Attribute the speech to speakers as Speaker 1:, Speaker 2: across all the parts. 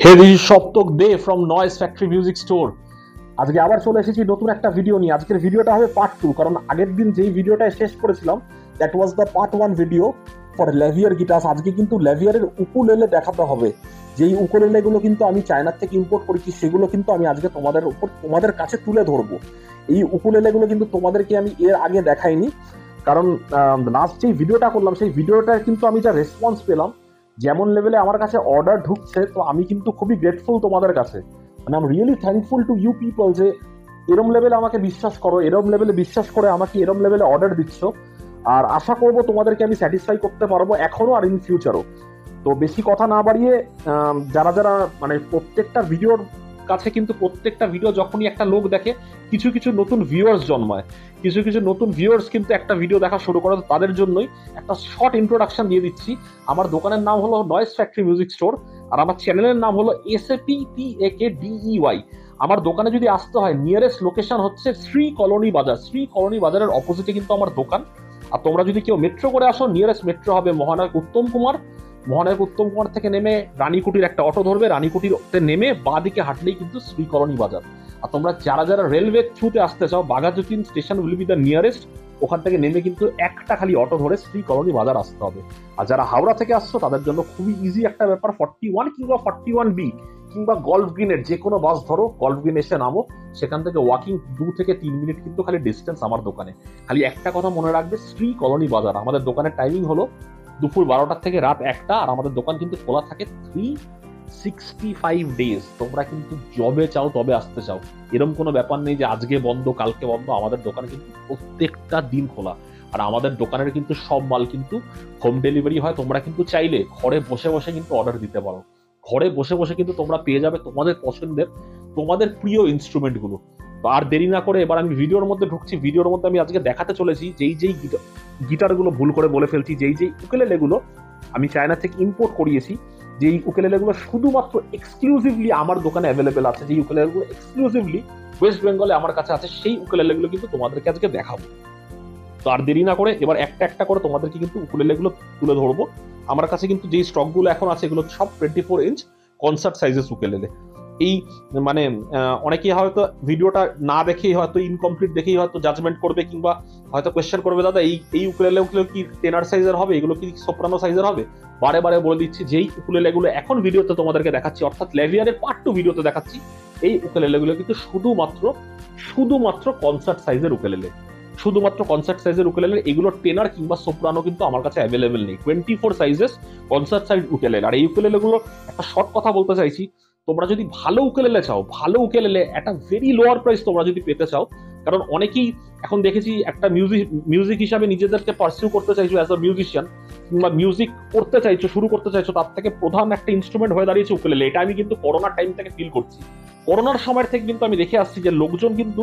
Speaker 1: Hey this is Saptak Dey from Noise Factory Music Store. আজকে আবার চলে এসেছি নতুন একটা ভিডিও নিয়ে। আজকের ভিডিওটা হবে পার্ট 2, কারণ আগের দিন যেই ভিডিওটা শেষ করেছিলাম that was the part 1 video for Lavier guitars. আজকে কিন্তু লেভিয়ারের উকুলেলে দেখাতে হবে। যেই উকুলেলে গুলো কিন্তু আমি চায়না থেকে ইম্পোর্ট করেছি সেগুলো কিন্তু আমি আজকে তোমাদের কাছে তুলে ধরবো। এই উকুলেলে গুলো কিন্তু তোমাদেরকে আমি এর আগে দেখাইনি, কারণ লাস্ট যেই ভিডিওটা করলাম সেই ভিডিওটার কিন্তু আমি যা রেসপন্স পেলাম, যেমন লেভেলে আমার কাছে অর্ডার ঢুকছে, তো আমি কিন্তু খুবই গ্রেটফুল তোমাদের কাছে। মানে I am really thankful to you people যে এরম লেভেলে আমাকে বিশ্বাস করো, এরম লেভেলে বিশ্বাস করে আমাকে এরম লেভেলে অর্ডার দিচ্ছ। আর আশা করবো তোমাদেরকে আমি স্যাটিসফাই করতে পারবো এখনো আর ইন ফিউচারও। তো বেশি কথা না বাড়িয়ে যারা যারা মানে প্রত্যেকটা ভিডিওর কাছে কিন্তু প্রত্যেকটা ভিডিও যখনই একটা লোক দেখে কিছু কিছু নতুন ভিউয়ার্স জন্মায়, কিছু কিছু নতুন ভিউয়ার্স কিন্তু একটা ভিডিও দেখা শুরু করে। তাদের জন্যই একটা শর্ট ইন্ট্রোডাকশন দিয়ে দিচ্ছি। আমার দোকানের নাম হলো নয়েজ ফ্যাক্টরি মিউজিক স্টোর, আর আমার চ্যানেলের নাম হলো SAPTAKDEY। আমার দোকানে যদি আসতে হয় নিয়ারেস্ট লোকেশন হচ্ছে শ্রী কলোনি বাজার। শ্রী কলোনি বাজারের অপোজিটে কিন্তু আমার দোকান। আর তোমরা যদি কেউ মেট্রো করে আসো, নিয়ারেস্ট মেট্রো হবে মহানায়ক উত্তম কুমার। মহানায়ক উত্তম কুমার থেকে নেমে রানীকুটির একটা অটো ধরবে, রানীকুটিতে নেমে বাঁ দিকে হাঁটলেই কিন্তু শ্রী কলোনি বাজার। আর তোমরা যারা যারা রেলওয়ে থ্রুতে আসতে চাও, Baghajatin station will be the nearest. ওখান থেকে নেমে কিন্তু একটা খালি অটো ধরে শ্রী কলোনি বাজার আসতে হবে। আর যারা হাওড়া থেকে আসছো তাদের জন্য খুবই ইজি একটা ব্যাপার, 41 কিংবা 41B কিংবা গল্ফ গ্রিনের যে কোনো বাস ধরো, গল্ফ গ্রিন এসে নামো। সেখান থেকে ওয়াকিং 2 থেকে 3 মিনিট কিন্তু খালি ডিস্টেন্স আমার দোকানে। খালি একটা কথা মনে রাখবে, শ্রী কলোনি বাজার। আমাদের দোকানের টাইমিং হলো দুপুর 12টা থেকে রাত 1টা, আর আমাদের দোকান কিন্তু খোলা থাকে 365 ডেজ। তোমরা কিন্তু জবে চাও তবে আসতে চাও, এরকম কোনো ব্যাপার নেই যে আজকে বন্ধ কালকে বন্ধ। আমাদের দোকান কিন্তু প্রত্যেকটা দিন খোলা। আর আমাদের দোকানের কিন্তু সব মাল কিন্তু হোম ডেলিভারি হয়। তোমরা কিন্তু চাইলে ঘরে বসে বসে কিন্তু অর্ডার দিতে পারো। ঘরে বসে বসে কিন্তু তোমরা পেয়ে যাবে তোমাদের পছন্দের, তোমাদের প্রিয় ইনস্ট্রুমেন্ট গুলো। তো আর দেরি না করে এবার আমি ভিডিওর মধ্যে ঢুকছি। ভিডিওর মধ্যে আমি আজকে দেখাতে চলেছি যেই গিটারগুলো, ভুল করে বলে ফেলছি, যেই উকুলেলেগুলো আমি চায়না থেকে ইম্পোর্ট করিয়েছি, যেই উকুলেলেগুলো শুধুমাত্র এক্সক্লুসিভলি আমার দোকানে অ্যাভেলেবেল আছে, যেই উকুলেলেগুলো এক্সক্লুসিভলি ওয়েস্ট বেঙ্গলে আমার কাছে আছে, সেই উকুলেলেগুলো কিন্তু তোমাদেরকে আজকে দেখাবো। তো আর দেরি না করে এবার একটা একটা করে তোমাদেরকে কিন্তু উকুলেলেগুলো তুলে ধরবো। আমার কাছে কিন্তু যেই স্টকগুলো এখন আছে এগুলো সব 24 ইঞ্চ কনসার্ট সাইজের উকুলেলে। এই মানে অনেকেই হয়তো ভিডিওটা না দেখেই হয়তো ইনকমপ্লিট দেখেই হয়তো জাজমেন্ট করবে, কিংবা হয়তো কোয়েশ্চেন করবে, দাদা এই উকুলেলেগুলো কি টেনার সাইজের হবে, এগুলো কি সোপ্রানো সাইজের হবে? বারে বারে বলে দিচ্ছি, যেই উকুলেলেগুলো এখন ভিডিওতে তোমাদেরকে দেখাচ্ছি, অর্থাৎ লেভিয়ারের পার্ট 2 ভিডিওতে দেখাচ্ছি, এই উকুলেলেগুলো কিন্তু শুধুমাত্র কনসার্ট সাইজের উকুলেলে। শুধুমাত্র কনসার্ট সাইজের উকুলেলে। এগুলো টেনার কিংবা সোপ্রানো কিন্তু আমার কাছে অ্যাভেলেবেল নেই। 24 সাইজেস কনসার্ট সাইজ উকুলেলে। আর এই উকুলেলেগুলো একটা শর্ট কথা বলতে চাইছি, তোমরা যদি ভালো উকুলেলে চাও, ভালো উকুলেলে একটা ভেরি লোয়ার প্রাইস তোমরা যদি পেতে চাও, কারণ অনেকেই এখন দেখেছি একটা মিউজিক হিসাবে নিজেদেরকে পারসিউ করতে চাইছো অ্যাজ আ মিউজিশিয়ান, কিংবা মিউজিক করতে চাইছো, শুরু করতে চাইছো, তার থেকে প্রধান একটা ইনস্ট্রুমেন্ট হয়ে দাঁড়িয়েছে উকুলেলে। এটা আমি কিন্তু করোনার টাইম থেকে ফিল করছি। করোনার সময় থেকে কিন্তু আমি দেখে আসছি যে লোকজন কিন্তু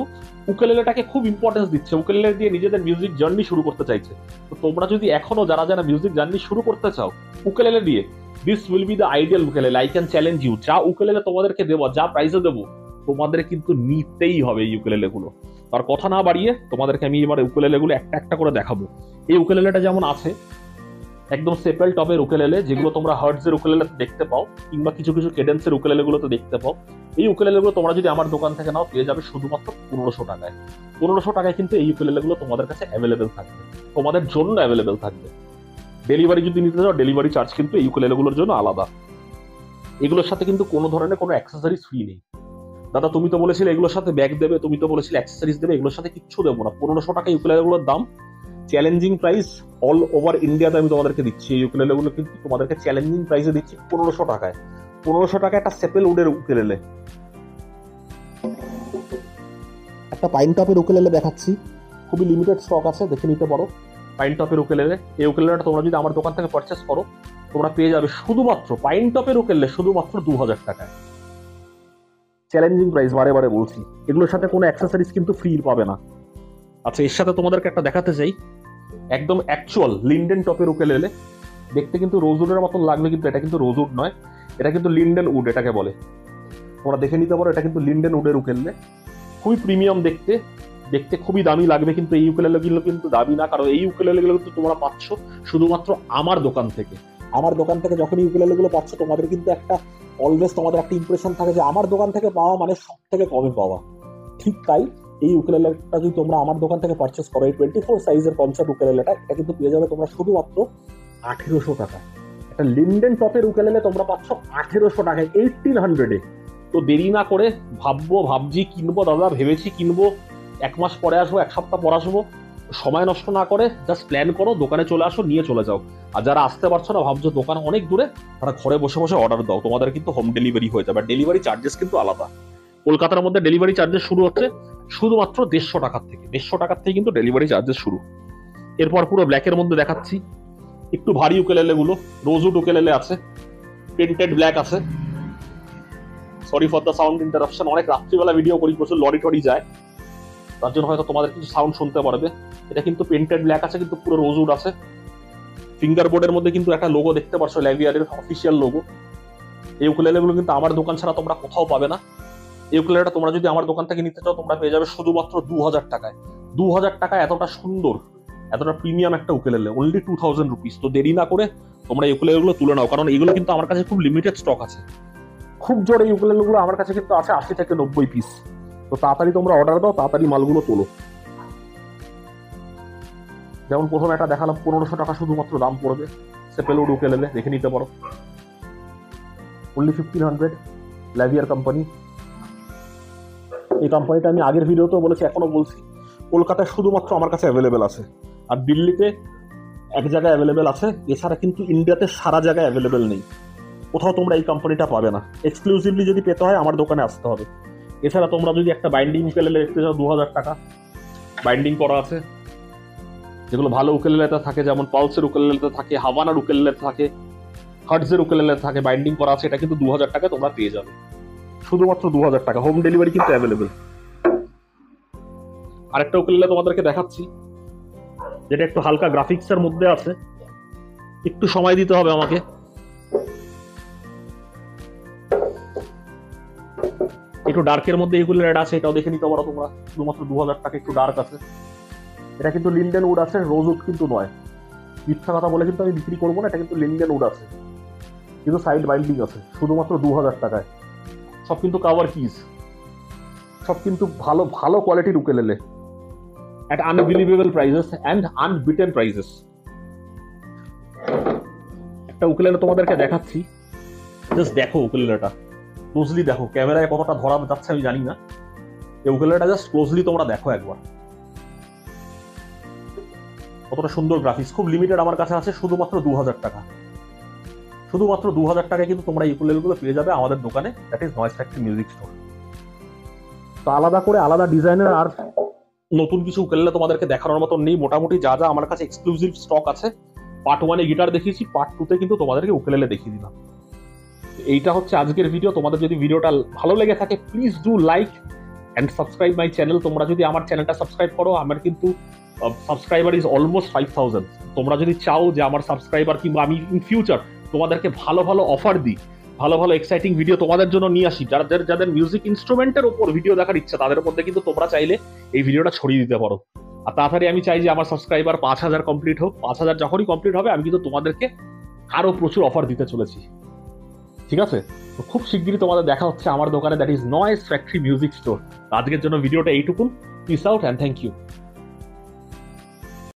Speaker 1: উকুলেলেটাকে খুব ইম্পর্টেন্স দিচ্ছে, উকুলেলে দিয়ে নিজেদের মিউজিক জার্নি শুরু করতে চাইছে। তো তোমরা যদি এখনো যারা যারা মিউজিক জার্নি শুরু করতে চাও উকুলেলে দিয়ে, this will be the ideal ukulele. I can challenge you, যা উকুলেলে তোমাদেরকে দেবো, যা প্রাইসে দেবো, তোমাদের কিন্তু নিতেই হবে এই উকুলেলে গুলো। তার কথা না বাড়িয়ে তোমাদেরকে আমি এবার উকুলেলে গুলো একটা একটা করে দেখাবো। এই উকুলেলেটা যেমন আছে একদম সেপেল টপের উকুলেলে, যেগুলো তোমরা হার্টজের উকুলেলে দেখতে পাও, কিংবা কিছু কিছু কেডেন্সের উকুলেলে গুলোতে দেখতে পাও। এই উকুলেলে গুলো তোমরা যদি আমার দোকান থেকে নাও পেয়ে যাবে শুধুমাত্র 1500 টাকায়। 1500 টাকায় কিন্তু এই উকুলেলে গুলো তোমাদের কাছে অ্যাভেলেবেল থাকবে, তোমাদের জন্য অ্যাভেলেবেল থাকবে। ডেলিভারি যদি নিতে চাও, ডেলিভারি চার্জ কিন্তু এই উকুলেলেগুলোর জন্য আলাদা। এগুলোর সাথে কিন্তু কোনো ধরনের কোনো অ্যাক্সেসরিজ ফ্রি নেই। দাদা তুমি তো বলেছিলে এগুলোর সাথে ব্যাগ দেবে, তুমি তো বলেছিলে অ্যাক্সেসরিজ দেবে, এগুলোর সাথে কিচ্ছু দেবো না। 1500 টাকা উকুলেলেগুলোর দাম, চ্যালেঞ্জিং প্রাইস। অল ওভার ইন্ডিয়াতে আমি তোমাদেরকে দিচ্ছি এই উকুলেলেগুলো কিন্তু তোমাদেরকে চ্যালেঞ্জিং প্রাইসে দিচ্ছি 1500 টাকায়। 1500 টাকা একটা সেপেল উডের উকুলেলে। একটা পাইন টপের উকুলেলে দেখাচ্ছি, খুবই লিমিটেড স্টক আছে, দেখে নিতে পারো। পাইন টপের উকুলেলে, এই উকুলেলেটা তোমরা যদি আমার দোকান থেকে পারচেস করো, তোমরা পেয়ে যাবে শুধুমাত্র পাইন টপের উকুলেলে শুধুমাত্র 2000 টাকায়। চ্যালেঞ্জিং প্রাইস, বারে বারে বলছি। এগুলোর সাথে কোনো অ্যাক্সেসরিজ কিন্তু ফ্রি পাবে না। আচ্ছা, এর সাথে তোমাদেরকে একটা দেখাতে চাই, একদম অ্যাকচুয়াল লিন্ডেন টপের উকুলেলে। দেখতে কিন্তু রোজউডের মতন লাগবে, কিন্তু এটা কিন্তু রোজউড নয়, এটা কিন্তু লিন্ডেন উড এটাকে বলে। তোমরা দেখে নিতে পারো, এটা কিন্তু লিন্ডেন উডের উকুলেলে। খুবই প্রিমিয়াম দেখতে, দেখতে খুবই দামি লাগবে, কিন্তু এই উকুলেলেগুলো কিন্তু দামি না, কারণ এই উকুলেলেগুলো কিন্তু তোমরা পাচ্ছ শুধুমাত্র আমার দোকান থেকে। আমার দোকান থেকে যখন ইউকুলেলেগুলো পাচ্ছ তোমাদের কিন্তু একটা অলওয়েজ তোমাদের একটা ইমপ্রেশন থাকে যে আমার দোকান থেকে পাওয়া মানে সব থেকে কমে পাওয়া। ঠিক তাই এই ইউকুলেলেটা যদি তোমরা আমার দোকান থেকে পারচেস করো, এই 24 সাইজের কনসার্ট ইউকুলেলেটা, এটা কিন্তু পেয়ে যাবে তোমরা শুধুমাত্র 1800 টাকা। একটা লিন্ডেন টপের ইউকুলেলে তোমরা পাচ্ছ 1800 টাকায়, 1800-এ। তো দেরি না করে ভাবছি কিনবো দাদা, ভেবেছি কিনবো, 1 মাস পরে আসবো, 1 সপ্তাহ পর আসবো, সময় নষ্ট না করে জাস্ট প্ল্যান করো, দোকানে চলে আসো, নিয়ে চলে যাও। আর যারা আসতে পারছো না, ভাবছো দোকান অনেক দূরে, তারা ঘরে বসে বসে অর্ডার দাও, তোমাদের কিন্তু হোম ডেলিভারি হয়ে যাবে। ডেলিভারি চার্জেস কিন্তু আলাদা। কলকাতার মধ্যে ডেলিভারি চার্জেস শুরু হচ্ছে শুধুমাত্র 150 টাকার থেকে। 150 টাকার থেকে কিন্তু ডেলিভারি চার্জেস শুরু। এরপর পুরো ব্ল্যাকের মধ্যে দেখাচ্ছি একটু ভারী উকেলেলে গুলো। রোজউড উকেলেলে আছে, পেন্টেড ব্ল্যাক আছে। Sorry for the sound interruption, অনেক রাত্রিবেলা ভিডিও করি, প্রচুর লরি টরি যায়, তার জন্য হয়তো তোমাদের কিছু সাউন্ড শুনতে পারবে। এটা কিন্তু পেন্টেড ব্ল্যাক আছে, কিন্তু পুরো রোজউড আছে। ফিঙ্গার বোর্ডের মধ্যে কিন্তু একটা লোগো দেখতে পাচ্ছ, ল্যাভিয়ারের অফিসিয়াল লোগো। এই উকুলেলেগুলো কিন্তু আমার দোকান ছাড়া তোমরা কোথাও পাবে না। এই উকুলেলেটা তোমরা যদি আমার দোকান থেকে নিতে চাও, তোমরা পেয়ে যাবে শুধুমাত্র 2000 টাকায়। 2000 টাকায় এতটা সুন্দর, এতটা প্রিমিয়াম একটা উকুলেলে, অনলি 2000 রুপিস। তো দেরি না করে তোমরা এই উকুলেলেগুলো তুলে নাও, কারণ এগুলো কিন্তু আমার কাছে খুব লিমিটেড স্টক আছে। খুব জোরে এই উকুলেলেগুলো আমার কাছে কিন্তু আছে 80 থেকে 90 পিস। তো তাড়াতাড়ি তোমরা অর্ডার দাও, তাড়াতাড়ি মালগুলো তোলো। যেমন প্রথমে একটা দেখালাম, 1500 টাকা শুধুমাত্র দাম পড়বে, সেপেলউড উকুলেলে, দেখে নিতে পারো। Only 1500, Lavier company. এই কোম্পানিটা আমি আগের ভিডিওতেও বলেছি, এখনো বলছি, কলকাতায় শুধুমাত্র আমার কাছে অ্যাভেলেবেল আছে, আর দিল্লিতে এক জায়গায় অ্যাভেলেবেল আছে। এছাড়া কিন্তু ইন্ডিয়াতে সারা জায়গায় অ্যাভেলেবেল নেই, কোথাও তোমরা এই কোম্পানিটা পাবে না। এক্সক্লুসিভলি যদি পেতে হয় আমার দোকানে আসতে হবে। এছাড়া তোমরা যদি একটা বাইন্ডিং উকুলেলে দেখতে চাও, 2000 টাকা বাইন্ডিং করা আছে, যেগুলো ভালো উকুলেলেতে থাকে, যেমন পালসের উকুলেলেতে থাকে, হাভানার উকুলেলেতে থাকে, হার্টজের উকুলেলেতে থাকে, বাইন্ডিং করা আছে। এটা কিন্তু 2000 টাকায় তোমরা পেয়ে যাবে, শুধুমাত্র 2000 টাকা। হোম ডেলিভারি কিন্তু অ্যাভেলেবেল। আরেকটা উকুলেলে তোমাদেরকে দেখাচ্ছি, যেটা একটু হালকা গ্রাফিক্স এর মধ্যে আছে, একটু সময় দিতে হবে আমাকে। একটু ডার্কের মধ্যে এই উকুলেলেটা আছে, এটাও দেখে নিতে পারো তোমরা, শুধুমাত্র 2000 টাকা। একটু ডার্ক আছে, এটা কিন্তু লিন্ডেন উড আছে, রোজ উড কিন্তু নয়। মিথ্যা কথা বলে কিন্তু আমি বিক্রি করবো না, এটা কিন্তু লিন্ডেন উড আছে, কিন্তু সাইড বাইন্ডিং আছে, শুধুমাত্র 2000 টাকায়। সব কিন্তু কাভার কিজ, সব কিন্তু ভালো ভালো কোয়ালিটির ukulele at unbelievable prices and unbeaten prices। একটা উকুলেলে তোমাদেরকে দেখাচ্ছি, জাস্ট দেখো উকুলেলেটা ক্লোজলি দেখো, ক্যামেরায় কতটা ধরা যাচ্ছে আমি জানি না। এই উকুলেলেটা জাস্ট ক্লোজলি তোমরা দেখো একবার, কতটা সুন্দর গ্রাফিক্স। খুব লিমিটেড আমার কাছে আছে, শুধুমাত্র 2000 টাকা। শুধুমাত্র 2000 টাকায় কিন্তু তোমরা এই উকুলেলেগুলো পেয়ে যাবে আমাদের দোকানে, that is Noise Factory Music store. তো আলাদা করে আলাদা ডিজাইনের আর নতুন কিছু উকুলেলে তোমাদেরকে দেখানোর মতন নেই। মোটামুটি যা যা আমার কাছে এক্সক্লুসিভ স্টক আছে, পার্ট 1-এ গিটার দেখিয়েছি, পার্ট 2-তে কিন্তু তোমাদেরকে উকুলেলে দেখিয়ে দিলাম। এইটা হচ্ছে আজকের ভিডিও। তোমাদের যদি ভিডিওটা ভালো লেগে থাকে, please do like and subscribe my channel. তোমরা যদি আমার চ্যানেলটা সাবস্ক্রাইব করো, আমার কিন্তু সাবস্ক্রাইবার ইজ অলমোস্ট 5000। তোমরা যদি চাও যে আমার সাবস্ক্রাইবার, কিংবা আমি ইন ফিউচার তোমাদেরকে ভালো ভালো অফার দিই, ভালো ভালো এক্সাইটিং ভিডিও তোমাদের জন্য নিয়ে আসি, যাদের মিউজিক ইনস্ট্রুমেন্টের উপর ভিডিও দেখার ইচ্ছা, তাদের মধ্যে কিন্তু তোমরা চাইলে এই ভিডিওটা ছড়িয়ে দিতে পারো। আর তাড়াতাড়ি আমি চাই যে আমার সাবস্ক্রাইবার 5000 কমপ্লিট হোক। 5000 যখনই কমপ্লিট হবে, আমি কিন্তু তোমাদেরকে আরো প্রচুর অফার দিতে চলেছি, ঠিক আছে? তো খুব শিগগিরই তোমাদের দেখা হচ্ছে আমার দোকানে, that is Noise Factory Music Store. আজকের জন্য ভিডিওটা এইটুকুন। Peace out and thank you.